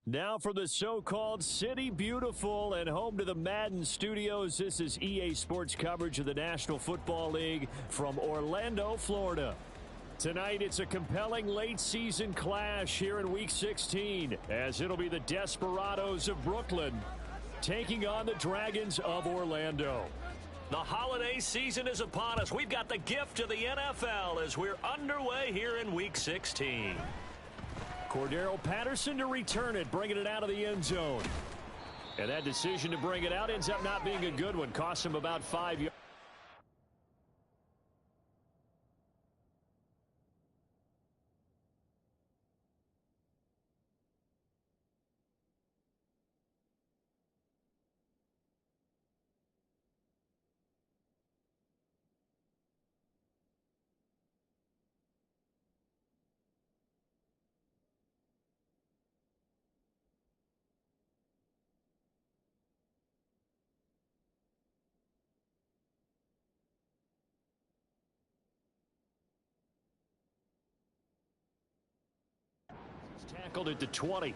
Now for the so-called City Beautiful and home to the Madden Studios. This is EA Sports coverage of the National Football League from Orlando, Florida. Tonight, it's a compelling late-season clash here in Week 16, as it'll be the Desperados of Brooklyn taking on the Dragons of Orlando. The holiday season is upon us. We've got the gift of the NFL as we're underway here in Week 16. Cordero Patterson to return it, bringing it out of the end zone. And that decision to bring it out ends up not being a good one. Cost him about 5 yards. Tackled at the 20.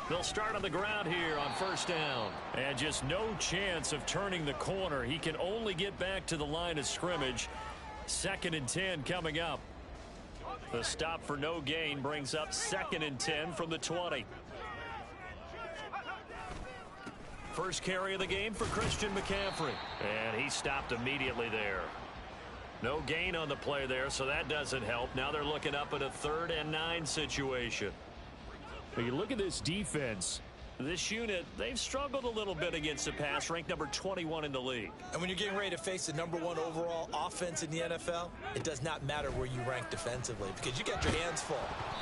They'll start on the ground here on first down. And just no chance of turning the corner. He can only get back to the line of scrimmage. 2nd and 10 coming up. The stop for no gain brings up 2nd and 10 from the 20. First carry of the game for Christian McCaffrey. And he stopped immediately there. No gain on the play there, so that doesn't help. Now they're looking up at a 3rd and 9 situation. When you look at this defense, this unit, they've struggled a little bit against the pass, ranked number 21 in the league. And when you're getting ready to face the number 1 overall offense in the NFL, it does not matter where you rank defensively because you got your hands full.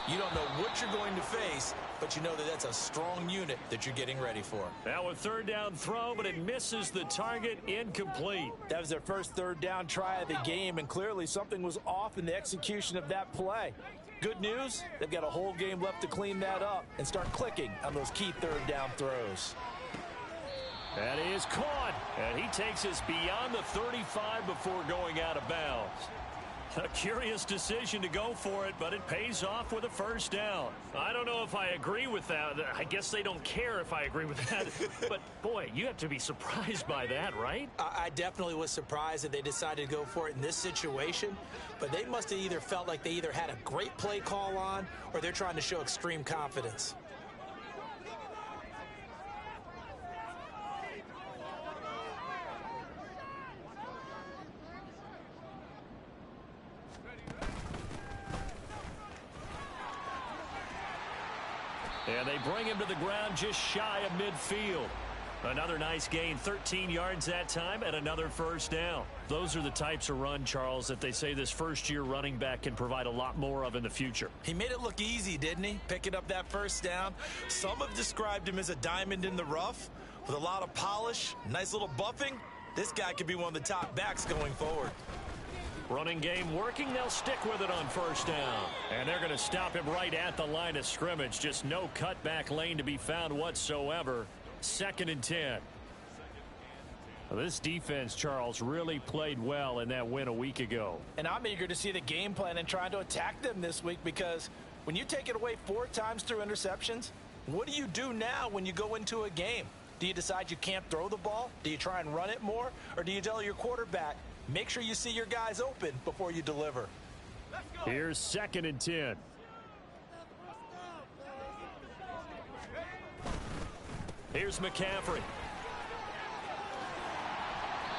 You don't know what you're going to face, but you know that that's a strong unit that you're getting ready for. Now a 3rd down throw, but it misses the target, incomplete. That was their first 3rd down try of the game, and clearly something was off in the execution of that play. Good news, they've got a whole game left to clean that up and start clicking on those key 3rd down throws. That is caught, and he takes us beyond the 35 before going out of bounds. A curious decision to go for it, but it pays off with a 1st down. I don't know if I agree with that. I guess they don't care if I agree with that. But, boy, you have to be surprised by that, right? I definitely was surprised that they decided to go for it in this situation. But they must have either felt like they either had a great play call on or they're trying to show extreme confidence. And they bring him to the ground just shy of midfield. Another nice gain, 13 yards that time, and another 1st down. Those are the types of run, Charles, that they say this first-year running back can provide a lot more of in the future. He made it look easy, didn't he? Picking up that 1st down. Some have described him as a diamond in the rough with a lot of polish, nice little buffing. This guy could be one of the top backs going forward. Running game working. They'll stick with it on 1st down. And they're going to stop him right at the line of scrimmage. Just no cutback lane to be found whatsoever. 2nd and 10. Well, this defense, Charles, really played well in that win a week ago. And I'm eager to see the game plan and trying to attack them this week because when you take it away 4 times through interceptions, what do you do now when you go into a game? Do you decide you can't throw the ball? Do you try and run it more? Or do you tell your quarterback, make sure you see your guys open before you deliver? Here's 2nd and 10. Here's McCaffrey.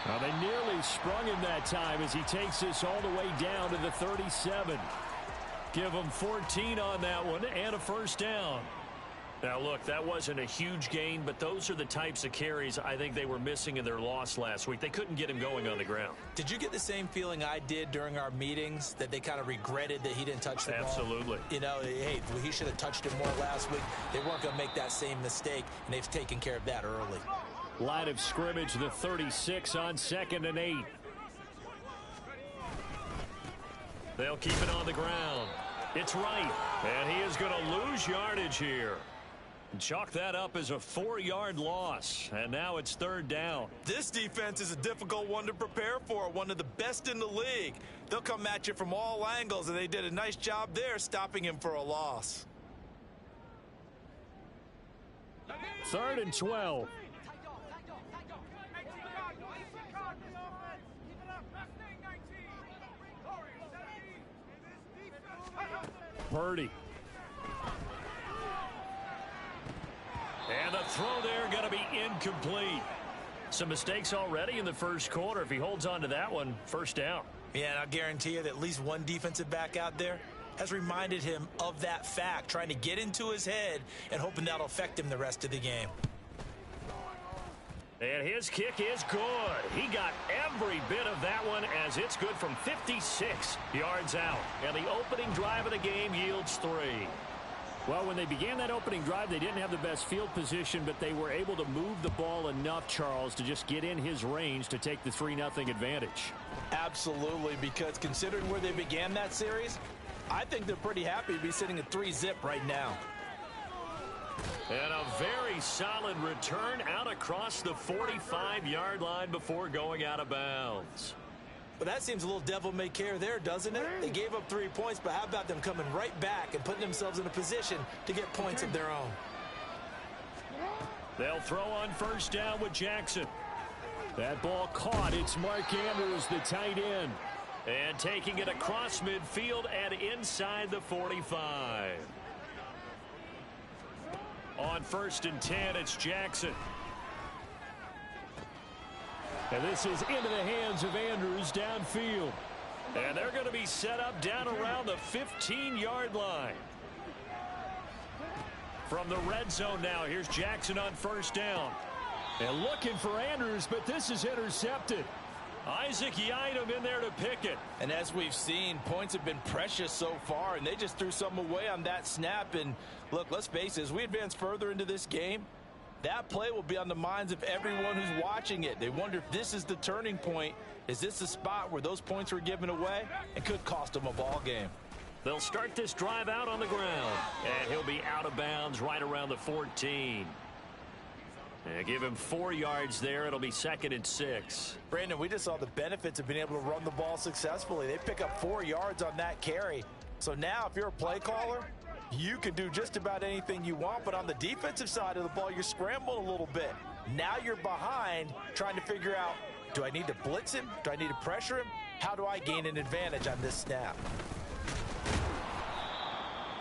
Now they nearly sprung him that time as he takes this all the way down to the 37. Give him 14 on that one and a 1st down. Now, look, that wasn't a huge gain, but those are the types of carries I think they were missing in their loss last week. They couldn't get him going on the ground. Did you get the same feeling I did during our meetings, that they kind of regretted that he didn't touch the ball? Absolutely. You know, hey, he should have touched it more last week. They weren't going to make that same mistake, and they've taken care of that early. Line of scrimmage, the 36 on 2nd and 8. They'll keep it on the ground. It's right, and he is going to lose yardage here. Chalk that up as a 4-yard loss, and now it's 3rd down. This defense is a difficult one to prepare for, one of the best in the league. They'll come at you from all angles, and they did a nice job there stopping him for a loss. 3rd and 12. Purdy. And the throw there going to be incomplete. Some mistakes already in the first quarter. If he holds on to that one, 1st down. Yeah, and I'll guarantee you that at least one defensive back out there has reminded him of that fact, trying to get into his head and hoping that'll affect him the rest of the game. And his kick is good. He got every bit of that one as it's good from 56 yards out. And the opening drive of the game yields 3. Well, when they began that opening drive, they didn't have the best field position, but they were able to move the ball enough, Charles, to just get in his range to take the 3-0 advantage. Absolutely, because considering where they began that series, I think they're pretty happy to be sitting at 3-zip right now. And a very solid return out across the 45-yard line before going out of bounds. But that seems a little devil-may-care there, doesn't it? They gave up 3 points, but how about them coming right back and putting themselves in a position to get points of their own? They'll throw on 1st down with Jackson. That ball caught. It's Mark Andrews, the tight end. And taking it across midfield and inside the 45. On 1st and 10, it's Jackson. And this is into the hands of Andrews downfield. And they're going to be set up down around the 15-yard line. From the red zone now, here's Jackson on 1st down. And looking for Andrews, but this is intercepted. Isaac Yiadom in there to pick it. And as we've seen, points have been precious so far, and they just threw some away on that snap. And look, let's face it, as we advance further into this game, that play will be on the minds of everyone who's watching it. They wonder if this is the turning point. Is this the spot where those points were given away? It could cost them a ball game. They'll start this drive out on the ground, and he'll be out of bounds right around the 14. And give him 4 yards there. It'll be 2nd and 6. Brandon, we just saw the benefits of being able to run the ball successfully. They pick up 4 yards on that carry. So now if you're a play caller, you can do just about anything you want, but on the defensive side of the ball, you're scrambling a little bit. Now you're behind trying to figure out, do I need to blitz him? Do I need to pressure him? How do I gain an advantage on this snap?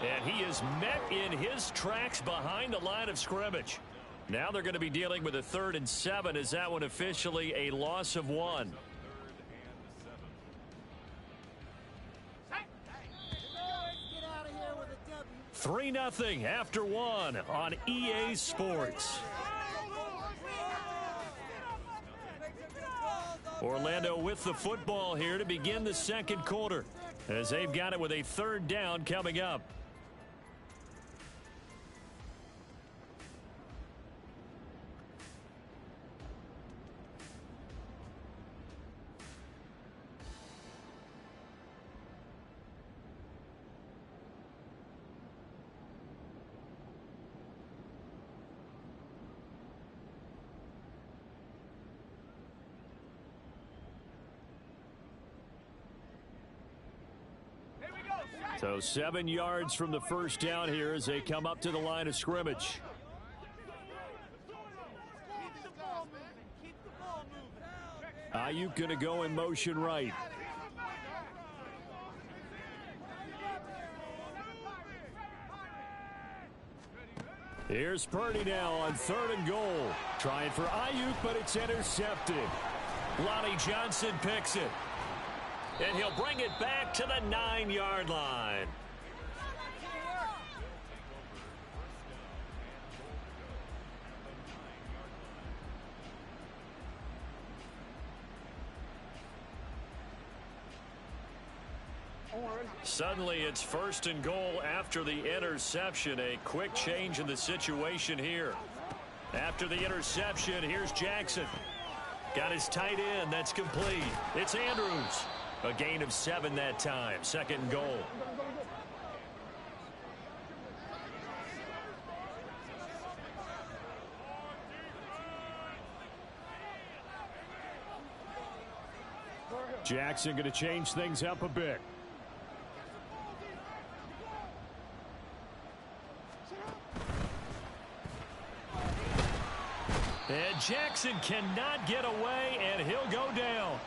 And he is met in his tracks behind the line of scrimmage. Now they're going to be dealing with a 3rd and 7 as that one officially a loss of 1. Three 3-0 after 1 on EA Sports. Orlando with the football here to begin the 2nd quarter as they've got it with a 3rd down coming up. So 7 yards from the 1st down here as they come up to the line of scrimmage. Ayuk going to go in motion right. Here's Purdy now on 3rd and goal. Trying for Ayuk, but it's intercepted. Lonnie Johnson picks it. And he'll bring it back to the 9-yard line. Suddenly it's 1st and goal after the interception. A quick change in the situation here. After the interception, here's Jackson. Got his tight end. That's complete. It's Andrews. A gain of 7 that time. Second and goal. Jackson going to change things up a bit. And Jackson cannot get away, and he'll go down.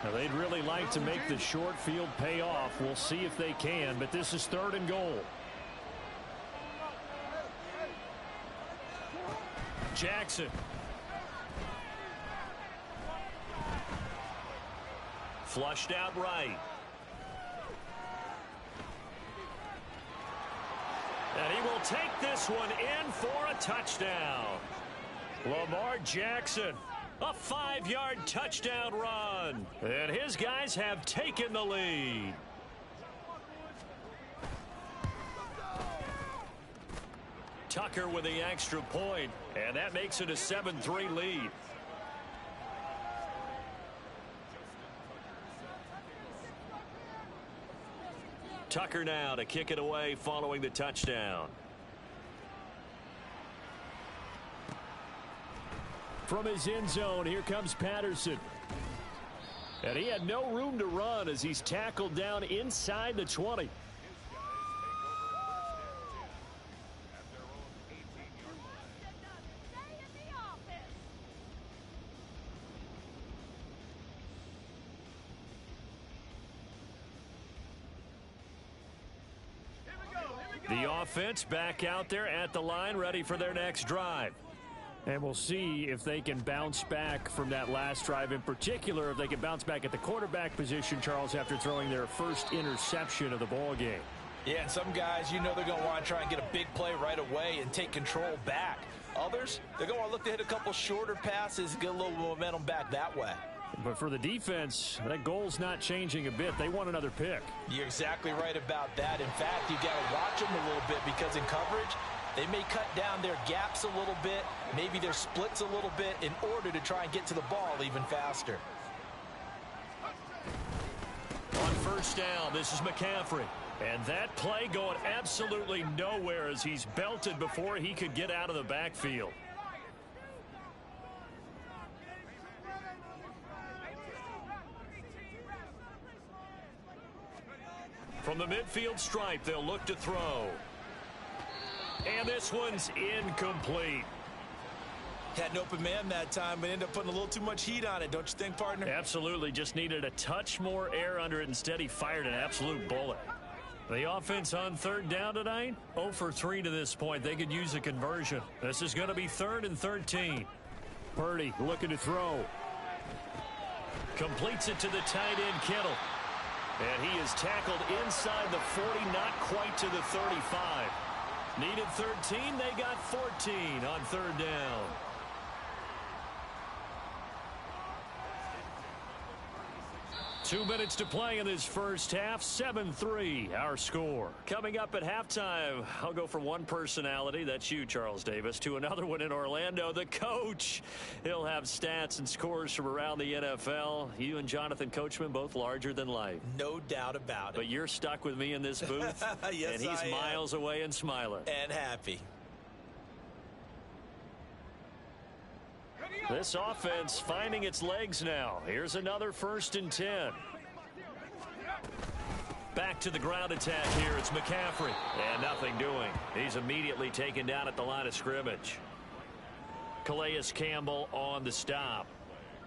Now, they'd really like to make the short field pay off. We'll see if they can, but this is third and goal. Jackson. Flushed out right. And he will take this one in for a touchdown. Lamar Jackson, a 5-yard touchdown run. And his guys have taken the lead. Tucker with the extra point, and that makes it a 7-3 lead. Tucker now to kick it away following the touchdown. From his end zone, here comes Patterson. And he had no room to run as he's tackled down inside the 20. The offense back out there at the line, ready for their next drive. And we'll see if they can bounce back from that last drive, in particular if they can bounce back at the quarterback position, Charles, after throwing their first interception of the ball game. Yeah, and some guys, you know, they're going to want to try and get a big play right away and take control back. Others, they're going to want to look to hit a couple shorter passes, get a little momentum back that way. But for the defense, that goal's not changing a bit. They want another pick. You're exactly right about that. In fact, you got to watch them a little bit because in coverage, they may cut down their gaps a little bit, maybe their splits a little bit in order to try and get to the ball even faster. On first down, this is McCaffrey. And that play going absolutely nowhere as he's belted before he could get out of the backfield. From the midfield stripe, they'll look to throw. And this one's incomplete. Had an open man that time, but ended up putting a little too much heat on it, don't you think, partner? Absolutely. Just needed a touch more air under it. Instead, he fired an absolute bullet. The offense on third down tonight, 0 for 3 to this point. They could use a conversion. This is going to be 3rd and 13. Purdy looking to throw. Completes it to the tight end, Kittle. And he is tackled inside the 40, not quite to the 35. Needed 13, they got 14 on third down. Two minutes to play in this first half. 7-3, our score. Coming up at halftime, I'll go from one personality, that's you, Charles Davis, to another one in Orlando, the coach. He'll have stats and scores from around the NFL. You and Jonathan Coachman, both larger than life. No doubt about it. But you're stuck with me in this booth. Yes, and he's miles away and smiling. And happy. This offense finding its legs now. Here's another 1st and 10. Back to the ground attack here. It's McCaffrey. And nothing doing. He's immediately taken down at the line of scrimmage. Calais Campbell on the stop.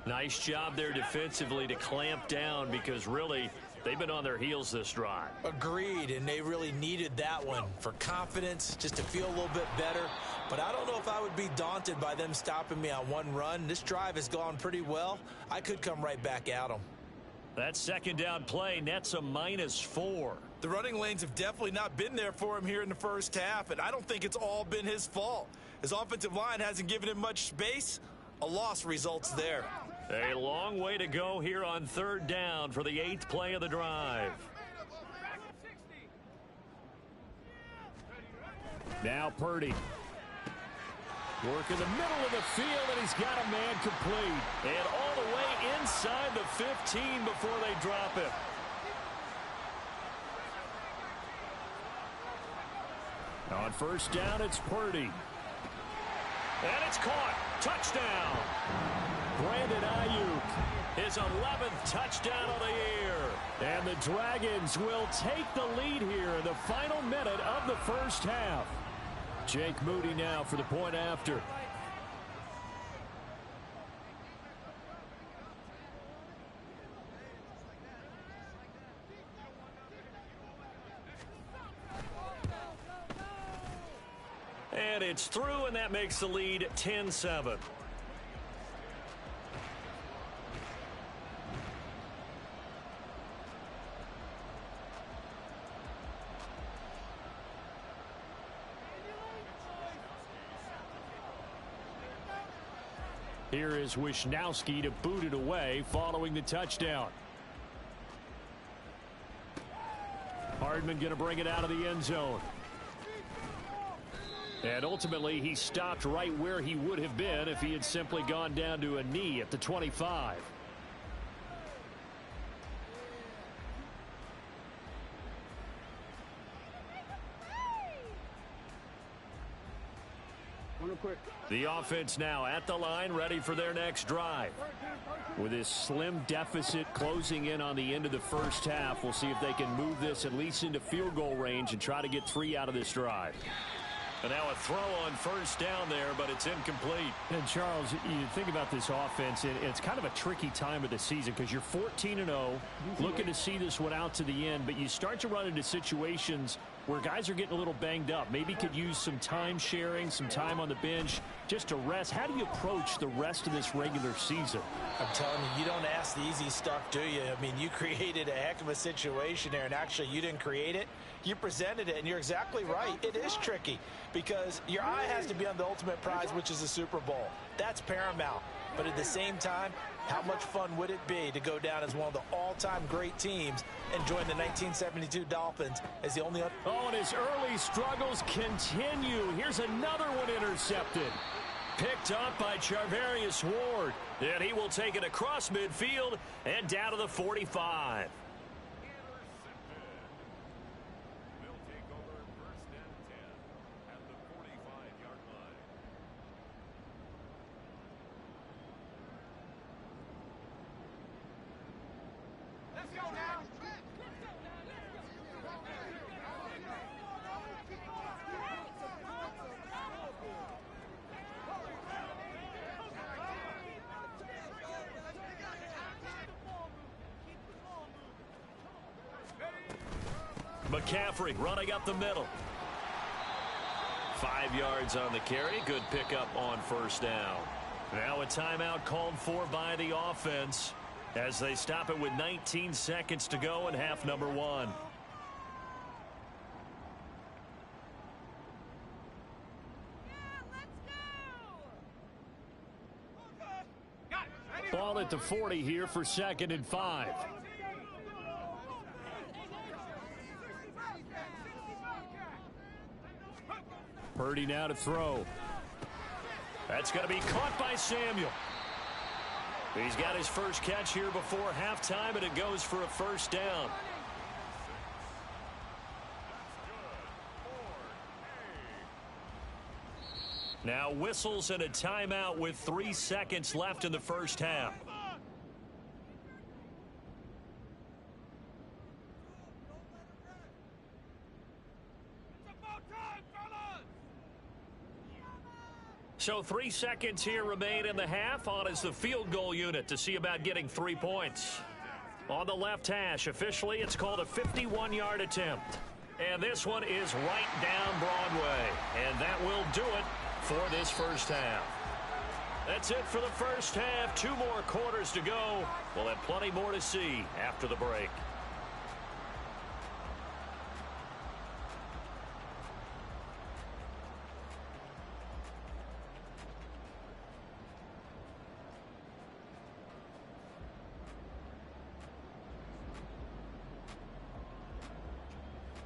Nice job there defensively to clamp down because really they've been on their heels this drive. Agreed, and they really needed that one for confidence, just to feel a little bit better. But I don't know if I would be daunted by them stopping me on one run. This drive has gone pretty well. I could come right back at them. That second down play nets a -4. The running lanes have definitely not been there for him here in the first half, and I don't think it's all been his fault. His offensive line hasn't given him much space. A loss results there. A long way to go here on third down for the 8th play of the drive. Now Purdy. Work in the middle of the field, and he's got a man complete. And all the way inside the 15 before they drop it. On first down, it's Purdy. And it's caught. Touchdown. Brandon Ayuk. His 11th touchdown of the year. And the Dragons will take the lead here in the final minute of the first half. Jake Moody now for the point after. And it's through, and that makes the lead 10-7. Here is Wisnowski to boot it away following the touchdown. Hardman going to bring it out of the end zone. And ultimately, he stopped right where he would have been if he had simply gone down to a knee at the 25. The offense now at the line, ready for their next drive. With this slim deficit closing in on the end of the first half, we'll see if they can move this at least into field goal range and try to get 3 out of this drive. And now a throw on first down there, but it's incomplete. And Charles, you think about this offense, and it's kind of a tricky time of the season because you're 14-0, looking to see this one out to the end, but you start to run into situations where guys are getting a little banged up. Maybe could use some time sharing, some time on the bench just to rest. How do you approach the rest of this regular season? I'm telling you, you don't ask the easy stuff, do you? I mean, you created a heck of a situation there, and actually you didn't create it. You presented it, and you're exactly right. It is tricky because your eye has to be on the ultimate prize, which is the Super Bowl. That's paramount. But at the same time, how much fun would it be to go down as one of the all-time great teams and join the 1972 Dolphins as the only... Oh, and his early struggles continue. Here's another one intercepted. Picked up by Charvarius Ward. And he will take it across midfield and down to the 45. McCaffrey running up the middle. 5 yards on the carry. Good pickup on first down. Now a timeout called for by the offense as they stop it with 19 seconds to go in half number 1. Ball at the 40 here for 2nd and 5. Purdy now to throw. That's going to be caught by Samuel. He's got his first catch here before halftime, and it goes for a first down. Now whistles and a timeout with 3 seconds left in the first half. So 3 seconds here remain in the half. On is the field goal unit to see about getting 3 points. On the left hash, officially it's called a 51-yard attempt. And this one is right down Broadway. And that will do it for this first half. That's it for the first half. 2 more quarters to go. We'll have plenty more to see after the break.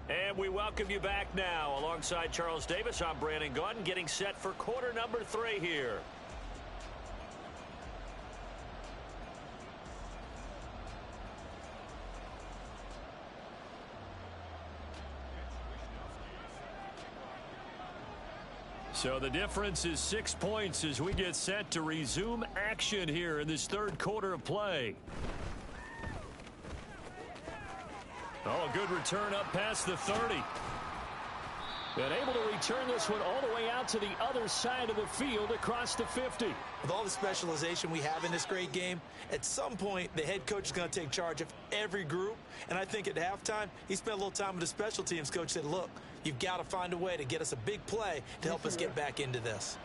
And we welcome you back now. Alongside Charles Davis, I'm Brandon Gaudin, getting set for quarter number 3 here. So the difference is 6 points as we get set to resume action here in this third quarter of play. Oh, a good return up past the 30. And able to return this one all the way out to the other side of the field across the 50. With all the specialization we have in this great game, at some point the head coach is going to take charge of every group. And I think at halftime, he spent a little time with the special teams coach, said, look, you've got to find a way to get us a big play to help us get back into this.